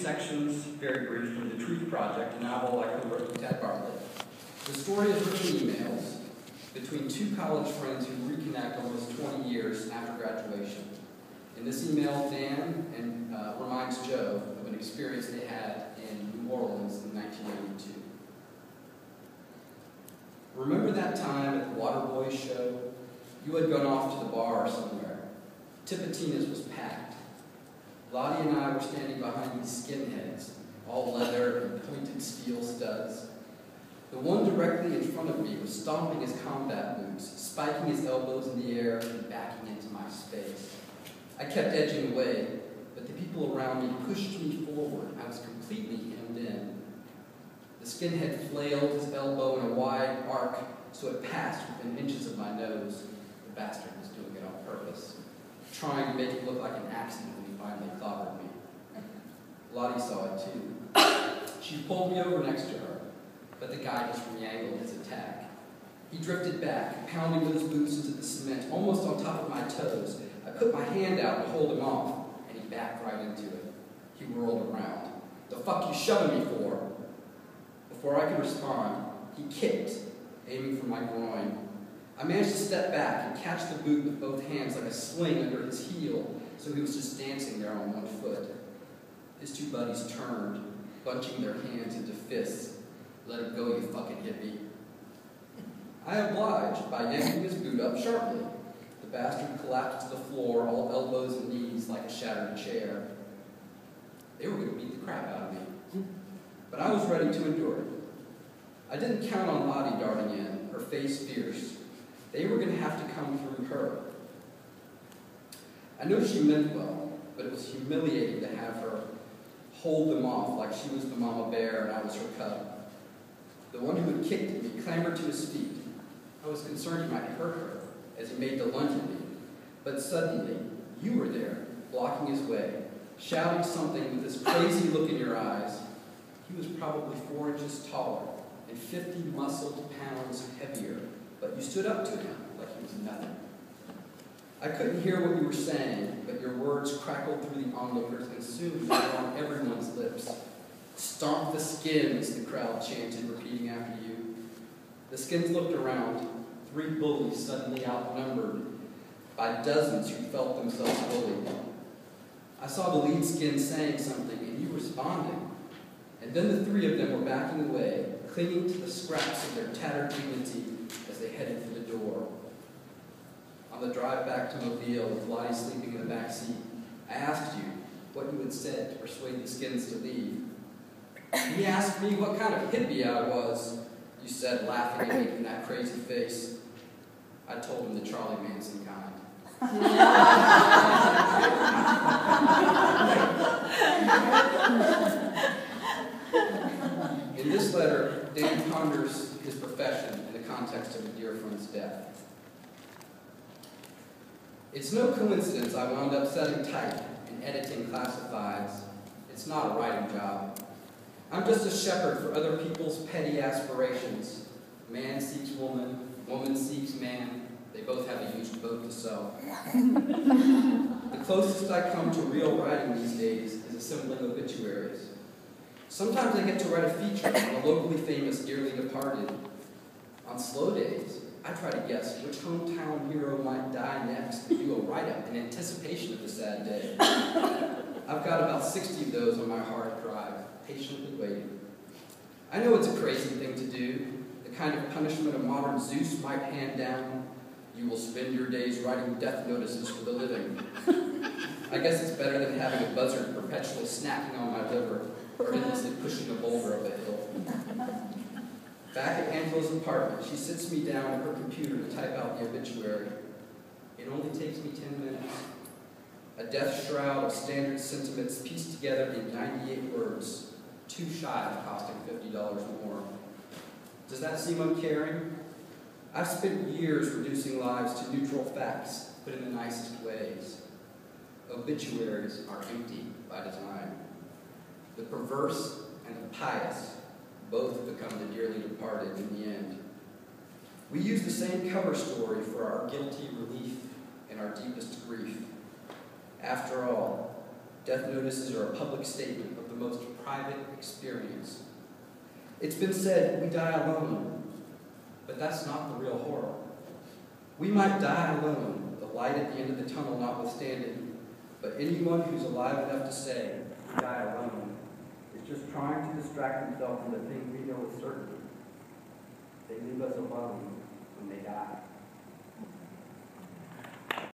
sections, very brief, from The Truth Project, a novel I co-wrote with JEd Marston. The story is written emails between two college friends who reconnect almost 20 years after graduation. In this email, Dan reminds Joe of an experience they had in New Orleans in 1982. Remember that time at the Waterboys show? You had gone off to the bar somewhere. Tipitina's was packed. Lottie and I were standing behind these skinheads, all leather and pointed steel studs. The one directly in front of me was stomping his combat boots, spiking his elbows in the air, and backing into my space. I kept edging away, but the people around me pushed me forward. I was completely hemmed in. The skinhead flailed his elbow in a wide arc so it passed within inches of my nose. The bastard was doing it on purpose, trying to make it look like an accident when he finally clobbered me. Lottie saw it too. She pulled me over next to her, but the guy just re-angled his attack. He drifted back, pounding with his boots into the cement, almost on top of my toes. I put my hand out to hold him off, and he backed right into it. He whirled around. "The fuck you shoving me for?" Before I could respond, he kicked, aiming for my groin. I managed to step back and catch the boot with both hands like a sling under his heel, so he was just dancing there on one foot. His two buddies turned, bunching their hands into fists. "Let him go, you fucking hippie." I obliged by yanking his boot up sharply. The bastard collapsed to the floor, all elbows and knees like a shattered chair. They were going to beat the crap out of me, but I was ready to endure it. I didn't count on Lottie darting in, her face fierce. They were going to have to come through her. I know she meant well, but it was humiliating to have her hold them off like she was the mama bear and I was her cub. The one who had kicked at me clambered to his feet. I was concerned he might hurt her as he made the lunge at me. But suddenly, you were there, blocking his way, shouting something with this crazy look in your eyes. He was probably 4 inches taller and 50 muscled pounds heavier, but you stood up to him like he was nothing. I couldn't hear what you were saying, but your words crackled through the onlookers and soon they were on everyone's lips. "Stomp the skins," the crowd chanted, repeating after you. The skins looked around, 3 bullies suddenly outnumbered by dozens who felt themselves bullied. I saw the lead skin saying something and you responding, and then the 3 of them were backing away, clinging to the scraps of their tattered dignity as they headed for the door. On the drive back to Mobile, with Lottie sleeping in the back seat, I asked you what you had said to persuade the skins to leave. He asked me what kind of hippie I was, you said, laughing and making that crazy face. I told him the Charlie Manson kind. In this letter, Dan ponders his profession in the context of a dear friend's death. It's no coincidence I wound up setting type and editing classifieds. It's not a writing job. I'm just a shepherd for other people's petty aspirations. Man seeks woman, woman seeks man. They both have a used boat to sell. The closest I come to real writing these days is assembling obituaries. Sometimes I get to write a feature on a locally famous dearly departed. On slow days, I try to guess which hometown hero might die next and do a write-up in anticipation of the sad day. I've got about 60 of those on my hard drive, patiently waiting. I know it's a crazy thing to do, the kind of punishment a modern Zeus might hand down. You will spend your days writing death notices for the living. I guess it's better than having a buzzard perpetually snacking on my liver or endlessly pushing a boulder up a hill. Back at Angela's apartment, she sits me down at her computer to type out the obituary. It only takes me 10 minutes. A death shroud of standard sentiments pieced together in 98 words, too shy of costing $50 more. Does that seem uncaring? I've spent years reducing lives to neutral facts, but in the nicest ways. Obituaries are empty by design. The perverse and the pious both become the dearly departed in the end. We use the same cover story for our guilty relief and our deepest grief. After all, death notices are a public statement of the most private experience. It's been said we die alone, but that's not the real horror. We might die alone, the light at the end of the tunnel notwithstanding, but anyone who's alive enough to say we die alone is just trying to distract himself from the thing we know with certainty. They leave us alone